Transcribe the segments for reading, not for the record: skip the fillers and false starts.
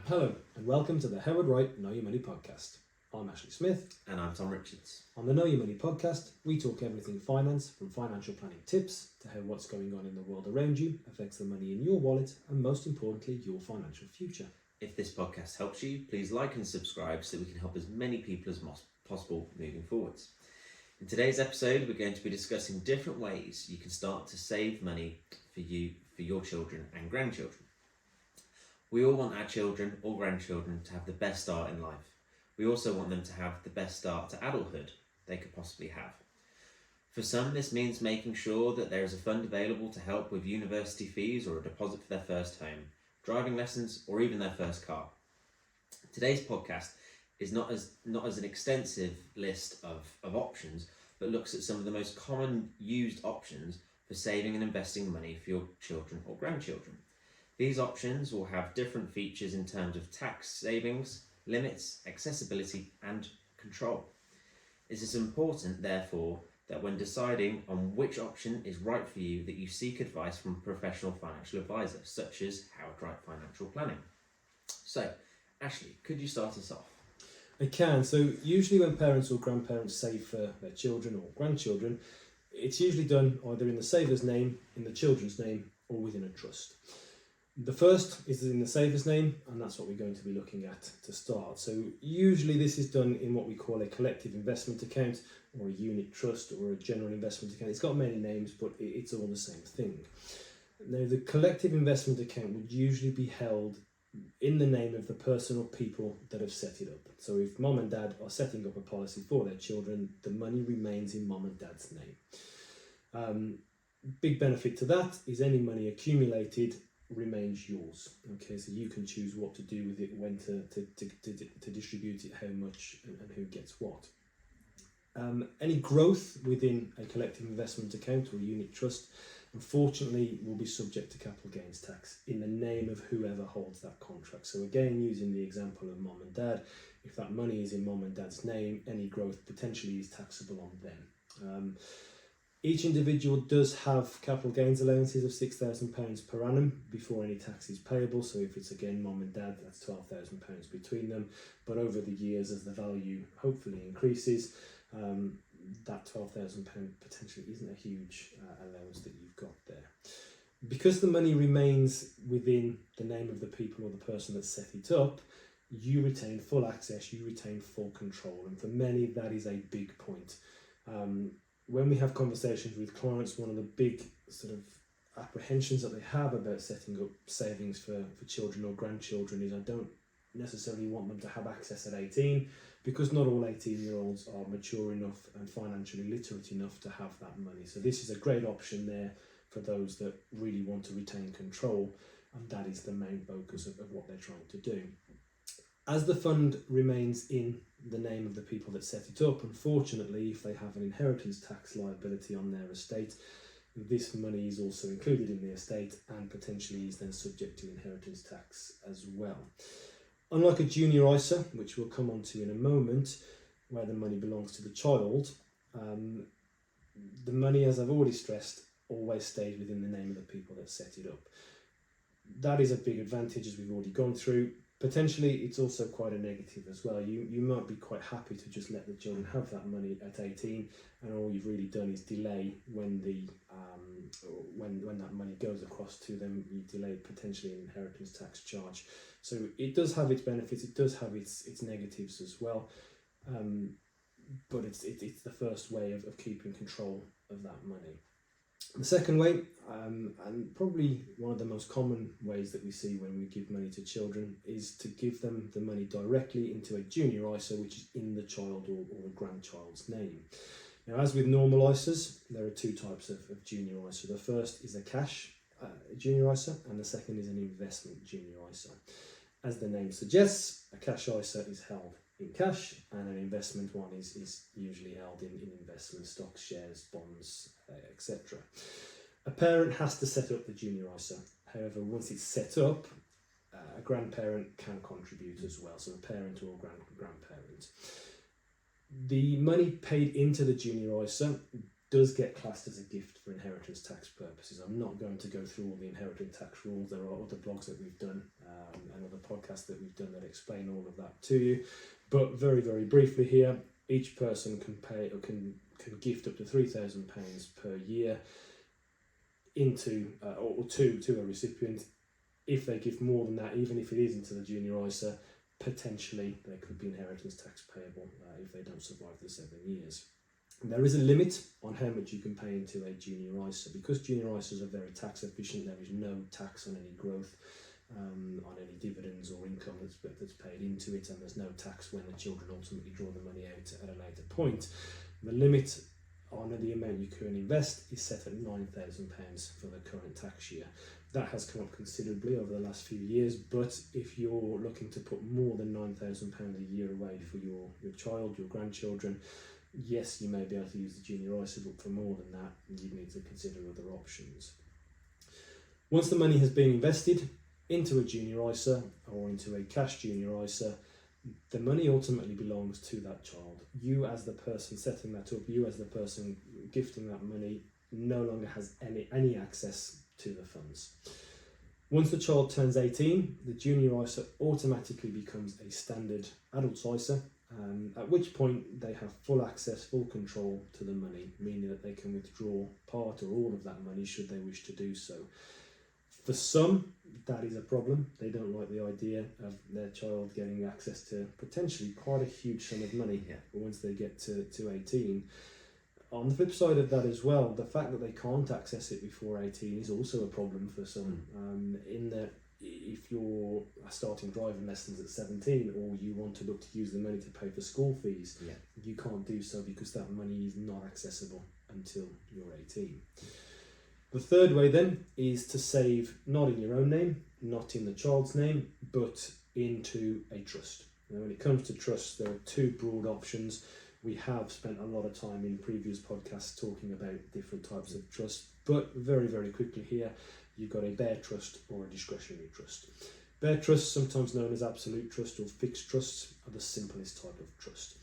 Hello and welcome to the Howard Wright Know Your Money podcast. I'm Ashley Smith. And I'm Tom Richards. On the Know Your Money podcast, we talk everything finance, from financial planning tips to how what's going on in the world around you affects the money in your wallet and, most importantly, your financial future. If this podcast helps you, please like and subscribe so we can help as many people as possible moving forwards. In today's episode, we're going to be discussing different ways you can start to save money for your children and grandchildren. We all want our children or grandchildren to have the best start in life. We also want them to have the best start to adulthood they could possibly have. For some, this means making sure that there is a fund available to help with university fees or a deposit for their first home, driving lessons, or even their first car. Today's podcast is not as an extensive list of options, but looks at some of the most common used options for saving and investing money for your children or grandchildren. These options will have different features in terms of tax savings, limits, accessibility, and control. It is important, therefore, that when deciding on which option is right for you, that you seek advice from a professional financial advisor, such as Howard Wright Financial Planning. So, Ashley, could you start us off? I can. So usually when parents or grandparents save for their children or grandchildren, it's usually done either in the saver's name, in the children's name, or within a trust. The first is in the saver's name, and that's what we're going to be looking at to start. So usually this is done in what we call a collective investment account or a unit trust or a general investment account. It's got many names, but it's all the same thing. Now, the collective investment account would usually be held in the name of the person or people that have set it up. So if mom and dad are setting up a policy for their children, the money remains in mom and dad's name. Big benefit to that is any money accumulated remains yours. Okay, so you can choose what to do with it, when to distribute it, how much, and who gets what. Any growth within a collective investment account or unit trust, unfortunately, will be subject to capital gains tax in the name of whoever holds that contract. So again, using the example of mom and dad, if that money is in mom and dad's name, any growth potentially is taxable on them. Each individual does have capital gains allowances of £6,000 per annum before any tax is payable. So if it's again mom and dad, that's £12,000 between them. But over the years, as the value hopefully increases, that £12,000 potentially isn't a huge allowance that you've got there. Because the money remains within the name of the people or the person that set it up, you retain full access, you retain full control. And for many, that is a big point. When we have conversations with clients, one of the big sort of apprehensions that they have about setting up savings for children or grandchildren is I don't necessarily want them to have access at 18, because not all 18-year-olds are mature enough and financially literate enough to have that money. So this is a great option there for those that really want to retain control, and that is the main focus of what they're trying to do. As the fund remains in the name of the people that set it up, unfortunately, if they have an inheritance tax liability on their estate, this money is also included in the estate and potentially is then subject to inheritance tax as well. Unlike a junior ISA, which we'll come on to in a moment, where the money belongs to the child, the money, as I've already stressed, always stays within the name of the people that set it up. That is a big advantage, as we've already gone through. Potentially, it's also quite a negative as well. You might be quite happy to just let the children have that money at 18, and all you've really done is delay when that money goes across to them. You delay potentially an inheritance tax charge. So it does have its benefits. It does have its negatives as well. But it's the first way of keeping control of that money. The second way, and probably one of the most common ways that we see when we give money to children, is to give them the money directly into a junior ISA, which is in the child or the grandchild's name. Now, as with normal ISAs, there are two types of junior ISA. The first is a cash junior ISA, and the second is an investment junior ISA. As the name suggests, a cash ISA is held in cash, and an investment one is usually held in investment stocks, shares, bonds, etc. A parent has to set up the junior ISA. However, once it's set up, a grandparent can contribute as well, so a parent or grandparent. The money paid into the junior ISA does get classed as a gift for inheritance tax purposes. I'm not going to go through all the inheritance tax rules. There are other blogs that we've done and other podcasts that we've done that explain all of that to you. But very, very briefly here, each person can pay or can gift up to £3,000 per year into or to a recipient. If they give more than that, even if it is into the junior ISA, potentially there could be inheritance tax payable if they don't survive the 7 years. There is a limit on how much you can pay into a junior ISA. Because junior ISAs are very tax efficient, there is no tax on any growth, on any dividends or income that's paid into it, and there's no tax when the children ultimately draw the money out at a later point. The limit on the amount you can invest is set at £9,000 for the current tax year. That has come up considerably over the last few years, but if you're looking to put more than £9,000 a year away for your child, your grandchildren, yes, you may be able to use the junior ISA, but for more than that, you need to consider other options. Once the money has been invested into a junior ISA or into a cash junior ISA, the money ultimately belongs to that child. You as the person setting that up, you as the person gifting that money, no longer has any access to the funds. Once the child turns 18, the junior ISA automatically becomes a standard adult ISA, at which point they have full access, full control to the money, meaning that they can withdraw part or all of that money should they wish to do so. For some, that is a problem. They don't like the idea of their child getting access to potentially quite a huge sum of money once they get to 18. On the flip side of that as well, the fact that they can't access it before 18 is also a problem for some, in that if you're starting driving lessons at 17 or you want to look to use the money to pay for school fees, you can't do so because that money is not accessible until you're 18. The third way then is to save not in your own name, not in the child's name, but into a trust. Now, when it comes to trusts, there are two broad options. We have spent a lot of time in previous podcasts talking about different types of trusts, but very, very quickly here, you've got a bare trust or a discretionary trust. Bare trusts, sometimes known as absolute trust or fixed trusts, are the simplest type of trust.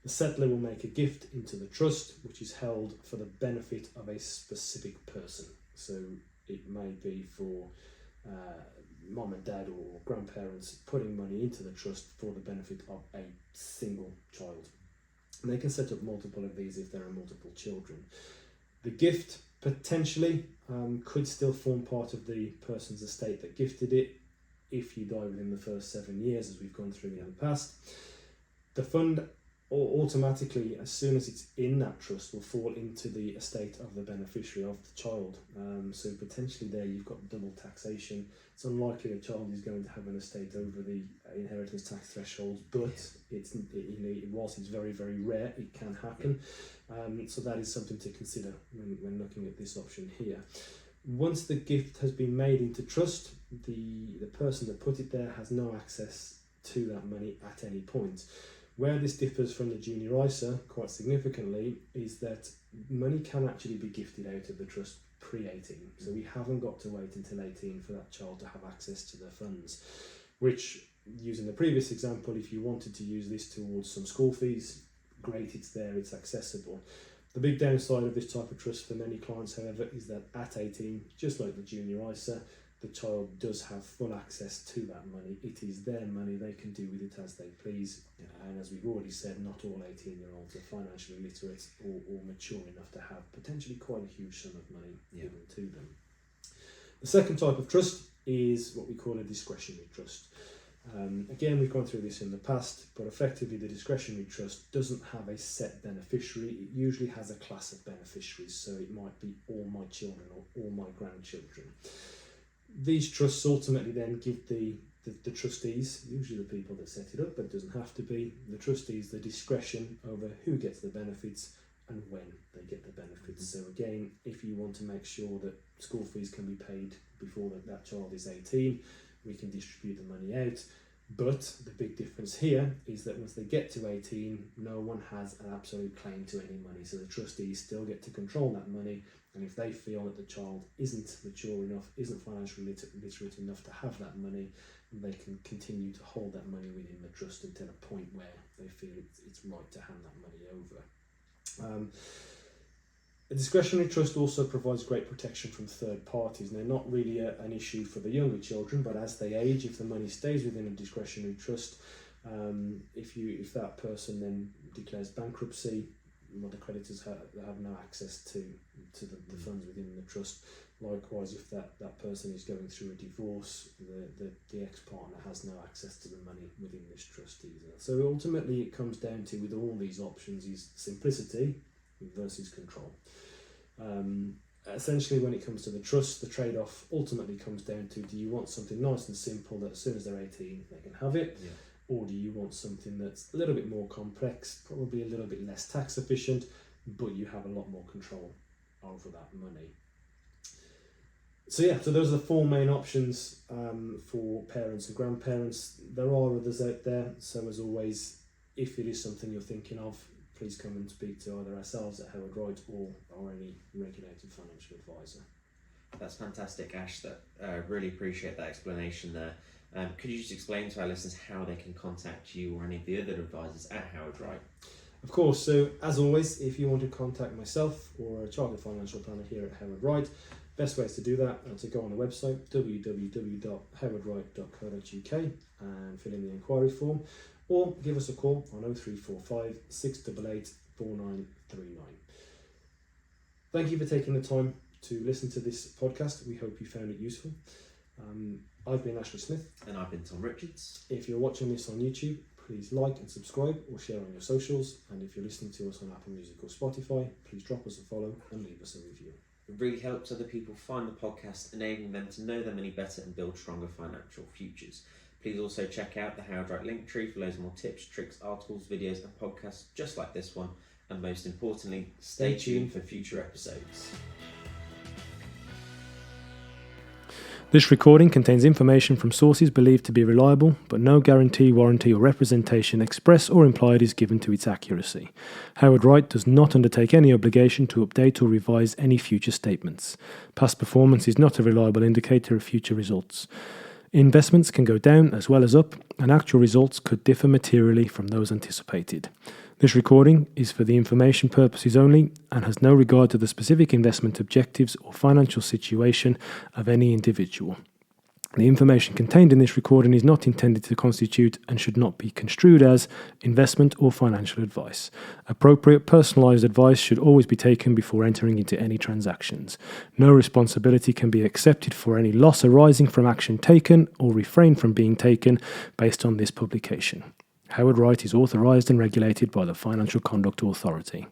The settler will make a gift into the trust, which is held for the benefit of a specific person. So it may be for mom and dad or grandparents putting money into the trust for the benefit of a single child. And they can set up multiple of these if there are multiple children. The gift potentially could still form part of the person's estate that gifted it if you die within the first 7 years, as we've gone through in the past. The fund automatically, as soon as it's in that trust, will fall into the estate of the beneficiary of the child. So potentially there you've got double taxation. It's unlikely a child is going to have an estate over the inheritance tax thresholds, but whilst it's very, very rare, it can happen. So that is something to consider when looking at this option here. Once the gift has been made into trust, the person that put it there has no access to that money at any point. Where this differs from the junior ISA quite significantly is that money can actually be gifted out of the trust pre-18. So we haven't got to wait until 18 for that child to have access to the funds, which, using the previous example, if you wanted to use this towards some school fees, great, it's there, it's accessible. The big downside of this type of trust for many clients, however, is that at 18, just like the junior ISA, the child does have full access to that money. It is their money, they can do with it as they please. And as we've already said, not all 18-year-olds are financially literate or mature enough to have potentially quite a huge sum of money given to them. The second type of trust is what we call a discretionary trust. Again, we've gone through this in the past, but effectively the discretionary trust doesn't have a set beneficiary. It usually has a class of beneficiaries, so it might be all my children or all my grandchildren. These trusts ultimately then give the trustees, usually the people that set it up, but it doesn't have to be, the trustees the discretion over who gets the benefits and when they get the benefits. So again, if you want to make sure that school fees can be paid before that child is 18, we can distribute the money out. But the big difference here is that once they get to 18, no one has an absolute claim to any money. So the trustees still get to control that money. And if they feel that the child isn't mature enough, isn't financially literate enough to have that money, they can continue to hold that money within the trust until a point where they feel it's right to hand that money over. A discretionary trust also provides great protection from third parties. Now, not really an issue for the younger children, but as they age, if the money stays within a discretionary trust, if that person then declares bankruptcy, well, the creditors have no access to the funds within the trust. Likewise, if that person is going through a divorce, the ex-partner has no access to the money within this trust either. So ultimately it comes down to, with all these options, is simplicity versus control. Essentially, when it comes to the trust, the trade-off ultimately comes down to, do you want something nice and simple that as soon as they're 18 they can have it? Yeah. Or do you want something that's a little bit more complex, probably a little bit less tax efficient, but you have a lot more control over that money? So those are the four main options for parents and grandparents. There are others out there, so as always, if it is something you're thinking of, please come and speak to either ourselves at Howard Wright or any regulated financial advisor. That's fantastic, Ash. Really appreciate that explanation there. Could you just explain to our listeners how they can contact you or any of the other advisors at Howard Wright? Of course, so as always, if you want to contact myself or a chartered financial planner here at Howard Wright, best ways to do that are to go on the website www.howardwright.co.uk and fill in the inquiry form, or give us a call on 0345 688 4939. Thank you for taking the time to listen to this podcast. We hope you found it useful. I've been Ashley Smith. And I've been Tom Richards. If you're watching this on YouTube, please like and subscribe or share on your socials. And if you're listening to us on Apple Music or Spotify, please drop us a follow and leave us a review. It really helps other people find the podcast, enabling them to know their money better and build stronger financial futures. Please also check out the Howard Wright Linktree for loads more tips, tricks, articles, videos and podcasts just like this one. And most importantly, stay tuned for future episodes. This recording contains information from sources believed to be reliable, but no guarantee, warranty or representation express or implied is given to its accuracy. Howard Wright does not undertake any obligation to update or revise any future statements. Past performance is not a reliable indicator of future results. Investments can go down as well as up, and actual results could differ materially from those anticipated. This recording is for the information purposes only and has no regard to the specific investment objectives or financial situation of any individual. The information contained in this recording is not intended to constitute and should not be construed as investment or financial advice. Appropriate personalised advice should always be taken before entering into any transactions. No responsibility can be accepted for any loss arising from action taken or refrain from being taken based on this publication. Howard Wright is authorised and regulated by the Financial Conduct Authority.